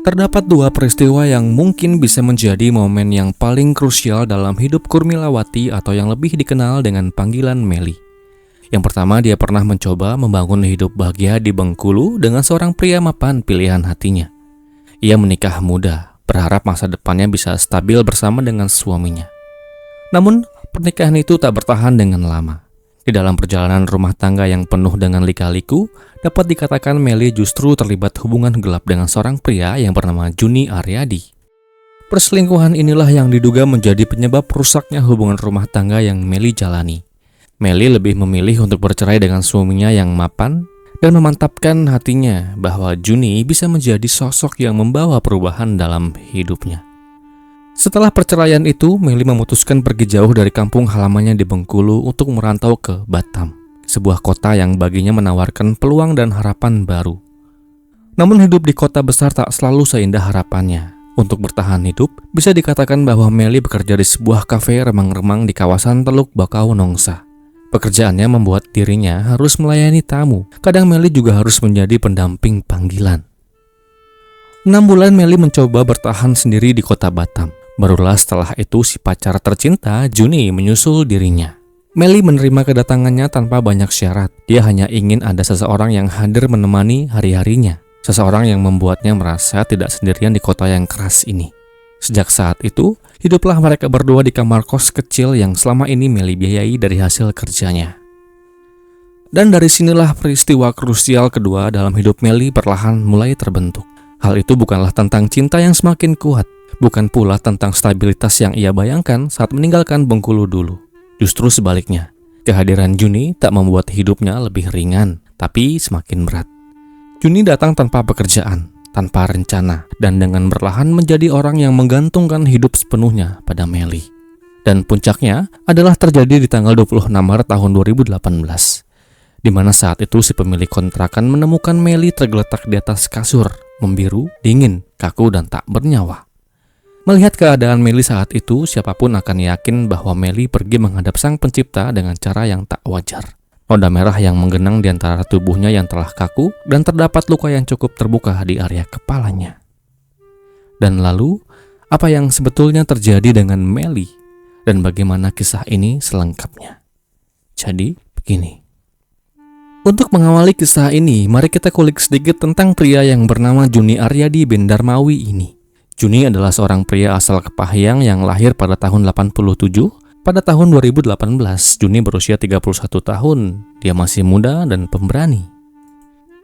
Terdapat dua peristiwa yang mungkin bisa menjadi momen yang paling krusial dalam hidup Kurmilawati atau yang lebih dikenal dengan panggilan Meli. Yang pertama, dia pernah mencoba membangun hidup bahagia di Bengkulu dengan seorang pria mapan pilihan hatinya. Ia menikah muda, berharap masa depannya bisa stabil bersama dengan suaminya. Namun, pernikahan itu tak bertahan dengan lama. Di dalam perjalanan rumah tangga yang penuh dengan lika-liku, dapat dikatakan Meli justru terlibat hubungan gelap dengan seorang pria yang bernama Juni Aryadi. Perselingkuhan inilah yang diduga menjadi penyebab rusaknya hubungan rumah tangga yang Meli jalani. Meli lebih memilih untuk bercerai dengan suaminya yang mapan dan memantapkan hatinya bahwa Juni bisa menjadi sosok yang membawa perubahan dalam hidupnya. Setelah perceraian itu, Meli memutuskan pergi jauh dari kampung halamannya di Bengkulu untuk merantau ke Batam, sebuah kota yang baginya menawarkan peluang dan harapan baru. Namun hidup di kota besar tak selalu seindah harapannya. Untuk bertahan hidup, bisa dikatakan bahwa Meli bekerja di sebuah kafe remang-remang di kawasan Teluk Bakau Nongsa. Pekerjaannya membuat dirinya harus melayani tamu. Kadang Meli juga harus menjadi pendamping panggilan. 6 bulan Meli mencoba bertahan sendiri di kota Batam. Barulah setelah itu si pacar tercinta, Juni, menyusul dirinya. Meli menerima kedatangannya tanpa banyak syarat. Dia hanya ingin ada seseorang yang hadir menemani hari-harinya. Seseorang yang membuatnya merasa tidak sendirian di kota yang keras ini. Sejak saat itu, hiduplah mereka berdua di kamar kos kecil yang selama ini Meli biayai dari hasil kerjanya. Dan dari sinilah peristiwa krusial kedua dalam hidup Meli perlahan mulai terbentuk. Hal itu bukanlah tentang cinta yang semakin kuat, bukan pula tentang stabilitas yang ia bayangkan saat meninggalkan Bengkulu dulu. Justru sebaliknya, kehadiran Juni tak membuat hidupnya lebih ringan, tapi semakin berat. Juni datang tanpa pekerjaan, tanpa rencana, dan dengan perlahan menjadi orang yang menggantungkan hidup sepenuhnya pada Meli. Dan puncaknya adalah terjadi di tanggal 26 Maret tahun 2018, di mana saat itu si pemilik kontrakan menemukan Meli tergeletak di atas kasur, membiru, dingin, kaku, dan tak bernyawa. Melihat keadaan Meli saat itu, siapapun akan yakin bahwa Meli pergi menghadap Sang Pencipta dengan cara yang tak wajar. Noda merah yang menggenang di antara tubuhnya yang telah kaku dan terdapat luka yang cukup terbuka di area kepalanya. Dan lalu, apa yang sebetulnya terjadi dengan Meli dan bagaimana kisah ini selengkapnya? Jadi, begini. Untuk mengawali kisah ini, mari kita kulik sedikit tentang pria yang bernama Juni Aryadi bin Darmawi ini. Juni adalah seorang pria asal Kepahyang yang lahir pada tahun 87. Pada tahun 2018, Juni berusia 31 tahun. Dia masih muda dan pemberani.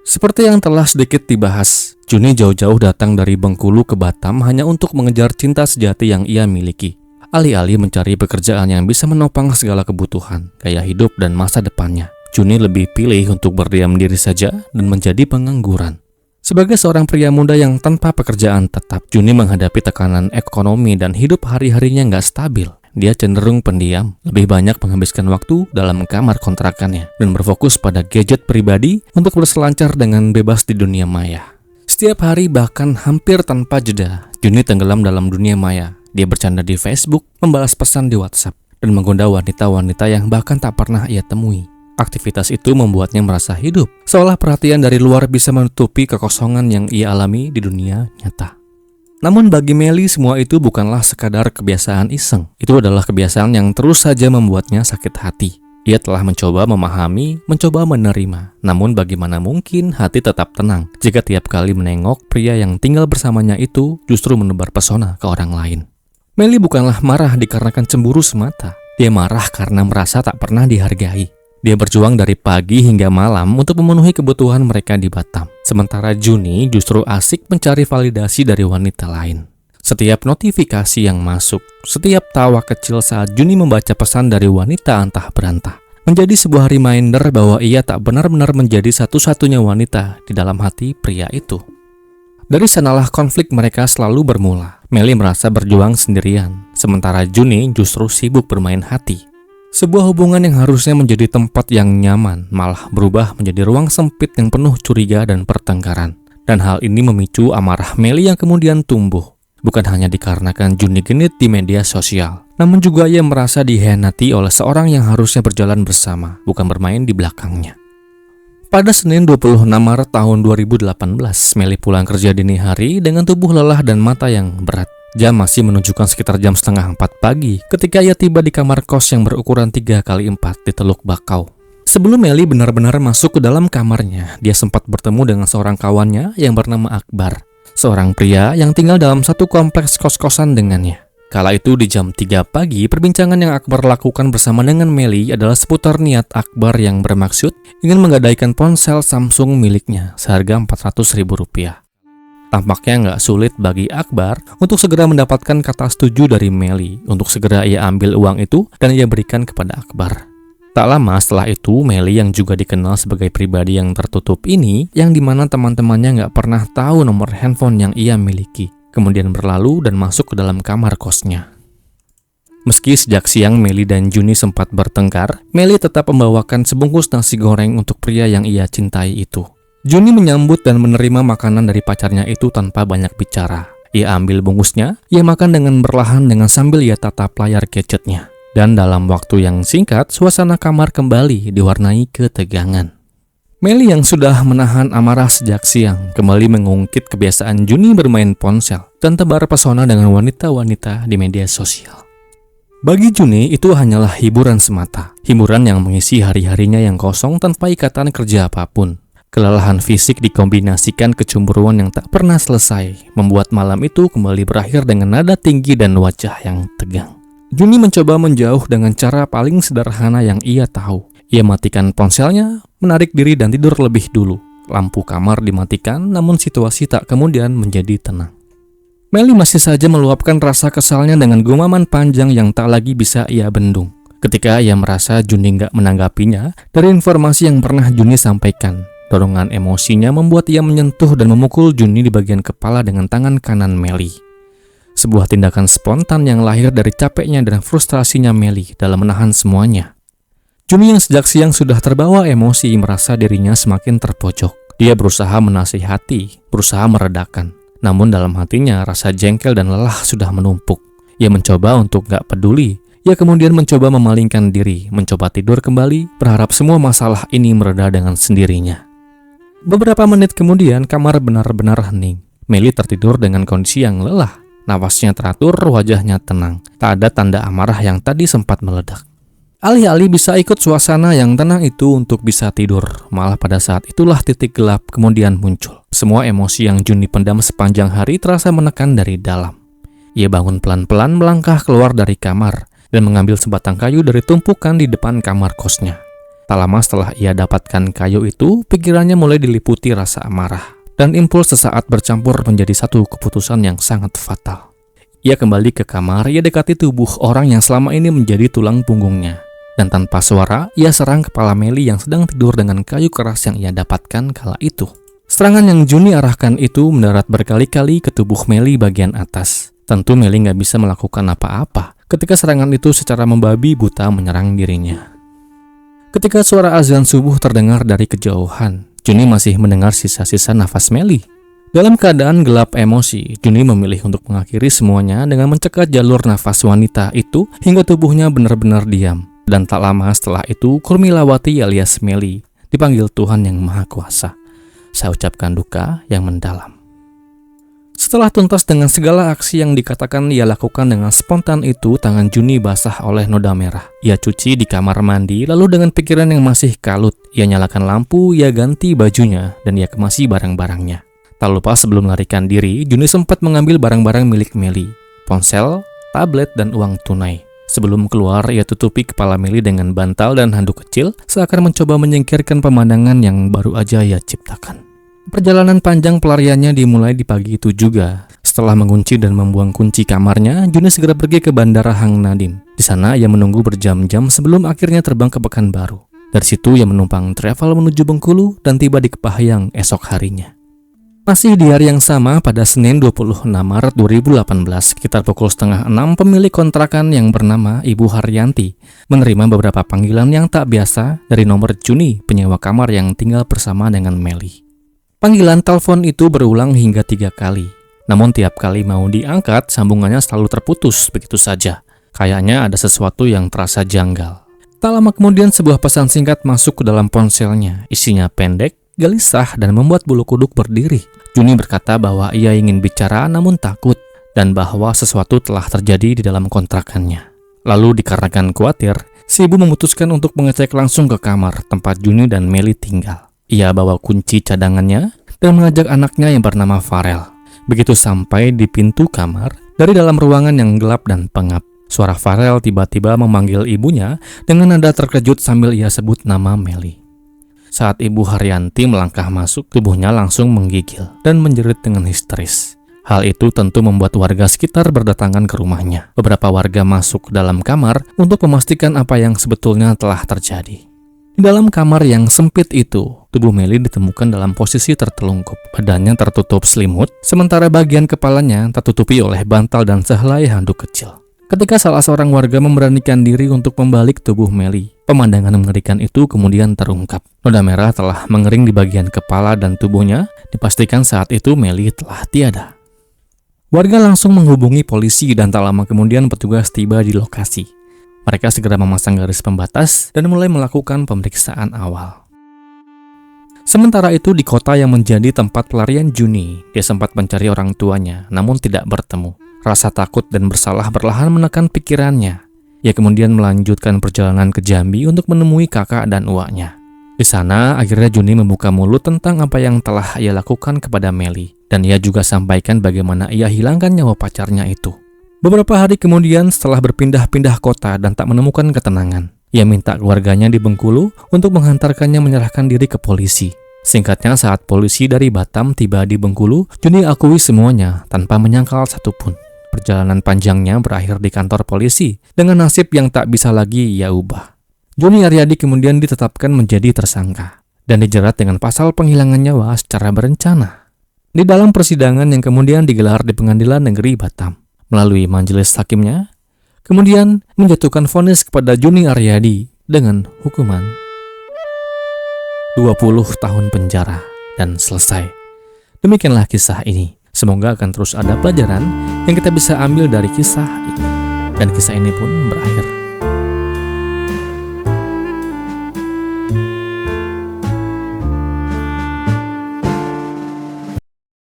Seperti yang telah sedikit dibahas, Juni jauh-jauh datang dari Bengkulu ke Batam hanya untuk mengejar cinta sejati yang ia miliki. Alih-alih mencari pekerjaan yang bisa menopang segala kebutuhan, gaya hidup, dan masa depannya, Juni lebih pilih untuk berdiam diri saja dan menjadi pengangguran. Sebagai seorang pria muda yang tanpa pekerjaan tetap, Juni menghadapi tekanan ekonomi dan hidup hari-harinya nggak stabil. Dia cenderung pendiam, lebih banyak menghabiskan waktu dalam kamar kontrakannya, dan berfokus pada gadget pribadi untuk berselancar dengan bebas di dunia maya. Setiap hari bahkan hampir tanpa jeda, Juni tenggelam dalam dunia maya. Dia bercanda di Facebook, membalas pesan di WhatsApp, dan menggoda wanita-wanita yang bahkan tak pernah ia temui. Aktivitas itu membuatnya merasa hidup, seolah perhatian dari luar bisa menutupi kekosongan yang ia alami di dunia nyata. Namun bagi Meli semua itu bukanlah sekadar kebiasaan iseng. Itu adalah kebiasaan yang terus saja membuatnya sakit hati. Ia telah mencoba memahami, mencoba menerima. Namun bagaimana mungkin hati tetap tenang jika tiap kali menengok pria yang tinggal bersamanya itu justru menebar pesona ke orang lain. Meli bukanlah marah dikarenakan cemburu semata. Dia marah karena merasa tak pernah dihargai. Dia berjuang dari pagi hingga malam untuk memenuhi kebutuhan mereka di Batam. Sementara Juni justru asik mencari validasi dari wanita lain. Setiap notifikasi yang masuk, setiap tawa kecil saat Juni membaca pesan dari wanita antah berantah, menjadi sebuah reminder bahwa ia tak benar-benar menjadi satu-satunya wanita di dalam hati pria itu. Dari sanalah konflik mereka selalu bermula. Meli merasa berjuang sendirian, sementara Juni justru sibuk bermain hati. Sebuah hubungan yang harusnya menjadi tempat yang nyaman malah berubah menjadi ruang sempit yang penuh curiga dan pertengkaran. Dan hal ini memicu amarah Meli yang kemudian tumbuh. Bukan hanya dikarenakan Juni genit di media sosial, namun juga ia merasa dikhianati oleh seorang yang harusnya berjalan bersama, bukan bermain di belakangnya. Pada Senin 26 Maret tahun 2018, Melly pulang kerja dini hari dengan tubuh lelah dan mata yang berat. Jam masih menunjukkan sekitar jam setengah 4 pagi ketika ia tiba di kamar kos yang berukuran 3x4 di Teluk Bakau. Sebelum Melly benar-benar masuk ke dalam kamarnya, dia sempat bertemu dengan seorang kawannya yang bernama Akbar, seorang pria yang tinggal dalam satu kompleks kos-kosan dengannya. Kala itu di jam 3 pagi, perbincangan yang Akbar lakukan bersama dengan Melly adalah seputar niat Akbar yang bermaksud ingin menggadaikan ponsel Samsung miliknya seharga Rp400.000. Tampaknya nggak sulit bagi Akbar untuk segera mendapatkan kata setuju dari Melly untuk segera ia ambil uang itu dan ia berikan kepada Akbar. Tak lama setelah itu, Melly yang juga dikenal sebagai pribadi yang tertutup ini, yang dimana teman-temannya nggak pernah tahu nomor handphone yang ia miliki, kemudian berlalu dan masuk ke dalam kamar kosnya. Meski sejak siang Melly dan Juni sempat bertengkar, Melly tetap membawakan sebungkus nasi goreng untuk pria yang ia cintai itu. Juni menyambut dan menerima makanan dari pacarnya itu tanpa banyak bicara. Ia ambil bungkusnya, ia makan dengan perlahan dengan sambil ia tatap layar gadgetnya. Dan dalam waktu yang singkat, suasana kamar kembali diwarnai ketegangan. Melly yang sudah menahan amarah sejak siang kembali mengungkit kebiasaan Juni bermain ponsel dan tebar pesona dengan wanita-wanita di media sosial. Bagi Juni itu hanyalah hiburan semata, hiburan yang mengisi hari-harinya yang kosong tanpa ikatan kerja apapun. Kelelahan fisik dikombinasikan kecemburuan yang tak pernah selesai membuat malam itu kembali berakhir dengan nada tinggi dan wajah yang tegang. Juni mencoba menjauh dengan cara paling sederhana yang ia tahu. Ia matikan ponselnya, menarik diri dan tidur lebih dulu. Lampu kamar dimatikan, namun situasi tak kemudian menjadi tenang. Melly masih saja meluapkan rasa kesalnya dengan gumaman panjang yang tak lagi bisa ia bendung. Ketika ia merasa Juni nggak menanggapinya, dari informasi yang pernah Juni sampaikan, dorongan emosinya membuat ia menyentuh dan memukul Juni di bagian kepala dengan tangan kanan Melly. Sebuah tindakan spontan yang lahir dari capeknya dan frustrasinya Melly dalam menahan semuanya. Juni yang sejak siang sudah terbawa emosi merasa dirinya semakin terpojok. Dia berusaha menasihati, berusaha meredakan. Namun dalam hatinya rasa jengkel dan lelah sudah menumpuk. Ia mencoba untuk gak peduli. Ia kemudian mencoba memalingkan diri, mencoba tidur kembali, berharap semua masalah ini mereda dengan sendirinya. Beberapa menit kemudian kamar benar-benar hening. Melly tertidur dengan kondisi yang lelah. Nafasnya teratur, wajahnya tenang. Tak ada tanda amarah yang tadi sempat meledak. Alih-alih bisa ikut suasana yang tenang itu untuk bisa tidur, malah pada saat itulah titik gelap kemudian muncul. Semua emosi yang Juni pendam sepanjang hari terasa menekan dari dalam. Ia bangun pelan-pelan melangkah keluar dari kamar dan mengambil sebatang kayu dari tumpukan di depan kamar kosnya. Tak lama setelah ia dapatkan kayu itu, pikirannya mulai diliputi rasa amarah. Dan impuls sesaat bercampur menjadi satu keputusan yang sangat fatal. Ia kembali ke kamar, ia dekati tubuh orang yang selama ini menjadi tulang punggungnya. Dan tanpa suara, ia serang kepala Melly yang sedang tidur dengan kayu keras yang ia dapatkan kala itu. Serangan yang Juni arahkan itu mendarat berkali-kali ke tubuh Melly bagian atas. Tentu Melly nggak bisa melakukan apa-apa ketika serangan itu secara membabi buta menyerang dirinya. Ketika suara azan subuh terdengar dari kejauhan, Juni masih mendengar sisa-sisa nafas Melly. Dalam keadaan gelap emosi, Juni memilih untuk mengakhiri semuanya dengan mencegat jalur nafas wanita itu hingga tubuhnya benar-benar diam. Dan tak lama setelah itu, Kurmilawati alias Melly dipanggil Tuhan Yang Maha Kuasa. Saya ucapkan duka yang mendalam. Setelah tuntas dengan segala aksi yang dikatakan ia lakukan dengan spontan itu, tangan Juni basah oleh noda merah. Ia cuci di kamar mandi, lalu dengan pikiran yang masih kalut, ia nyalakan lampu, ia ganti bajunya, dan ia kemasi barang-barangnya. Tak lupa sebelum melarikan diri, Juni sempat mengambil barang-barang milik Melly, ponsel, tablet, dan uang tunai. Sebelum keluar, ia tutupi kepala Melly dengan bantal dan handuk kecil, seakan mencoba menyingkirkan pemandangan yang baru aja ia ciptakan. Perjalanan panjang pelariannya dimulai di pagi itu juga. Setelah mengunci dan membuang kunci kamarnya, Juni segera pergi ke Bandara Hang Nadim. Di sana ia menunggu berjam-jam sebelum akhirnya terbang ke Pekanbaru. Dari situ ia menumpang travel menuju Bengkulu dan tiba di Kepahyang esok harinya. Masih di hari yang sama, pada Senin 26 Maret 2018, sekitar pukul 5:30, pemilik kontrakan yang bernama Ibu Haryanti menerima beberapa panggilan yang tak biasa dari nomor Juni, penyewa kamar yang tinggal bersama dengan Melly. Panggilan telepon itu berulang hingga 3 kali. Namun tiap kali mau diangkat, sambungannya selalu terputus begitu saja. Kayaknya ada sesuatu yang terasa janggal. Tak lama kemudian sebuah pesan singkat masuk ke dalam ponselnya. Isinya pendek, gelisah, dan membuat bulu kuduk berdiri. Juni berkata bahwa ia ingin bicara namun takut, dan bahwa sesuatu telah terjadi di dalam kontrakannya. Lalu dikarenakan khawatir, si ibu memutuskan untuk mengecek langsung ke kamar tempat Juni dan Melly tinggal. Ia bawa kunci cadangannya dan mengajak anaknya yang bernama Farel. Begitu sampai di pintu kamar, dari dalam ruangan yang gelap dan pengap, suara Farel tiba-tiba memanggil ibunya dengan nada terkejut sambil ia sebut nama Melly. Saat Ibu Haryanti melangkah masuk, tubuhnya langsung menggigil dan menjerit dengan histeris. Hal itu tentu membuat warga sekitar berdatangan ke rumahnya. Beberapa warga masuk ke dalam kamar untuk memastikan apa yang sebetulnya telah terjadi. Di dalam kamar yang sempit itu, tubuh Melly ditemukan dalam posisi tertelungkup. Badannya tertutup selimut, sementara bagian kepalanya tertutupi oleh bantal dan sehelai handuk kecil. Ketika salah seorang warga memberanikan diri untuk membalik tubuh Melly, pemandangan mengerikan itu kemudian terungkap. Noda merah telah mengering di bagian kepala dan tubuhnya. Dipastikan saat itu Melly telah tiada. Warga langsung menghubungi polisi dan tak lama kemudian petugas tiba di lokasi. Mereka segera memasang garis pembatas dan mulai melakukan pemeriksaan awal. Sementara itu di kota yang menjadi tempat pelarian Juni, dia sempat mencari orang tuanya namun tidak bertemu. Rasa takut dan bersalah perlahan menekan pikirannya. Ia kemudian melanjutkan perjalanan ke Jambi untuk menemui kakak dan uaknya. Di sana, akhirnya Juni membuka mulut tentang apa yang telah ia lakukan kepada Melly. Dan ia juga sampaikan bagaimana ia hilangkan nyawa pacarnya itu. Beberapa hari kemudian, setelah berpindah-pindah kota dan tak menemukan ketenangan, ia minta keluarganya di Bengkulu untuk menghantarkannya menyerahkan diri ke polisi. Singkatnya, saat polisi dari Batam tiba di Bengkulu, Juni akui semuanya tanpa menyangkal satupun. Perjalanan panjangnya berakhir di kantor polisi dengan nasib yang tak bisa lagi ia ubah. Juni Aryadi kemudian ditetapkan menjadi tersangka dan dijerat dengan pasal penghilangan nyawa secara berencana. Di dalam persidangan yang kemudian digelar di Pengadilan Negeri Batam, melalui majelis hakimnya, kemudian menjatuhkan vonis kepada Juni Aryadi dengan hukuman 20 tahun penjara dan selesai. Demikianlah kisah ini. Semoga akan terus ada pelajaran yang kita bisa ambil dari kisah ini. Dan kisah ini pun berakhir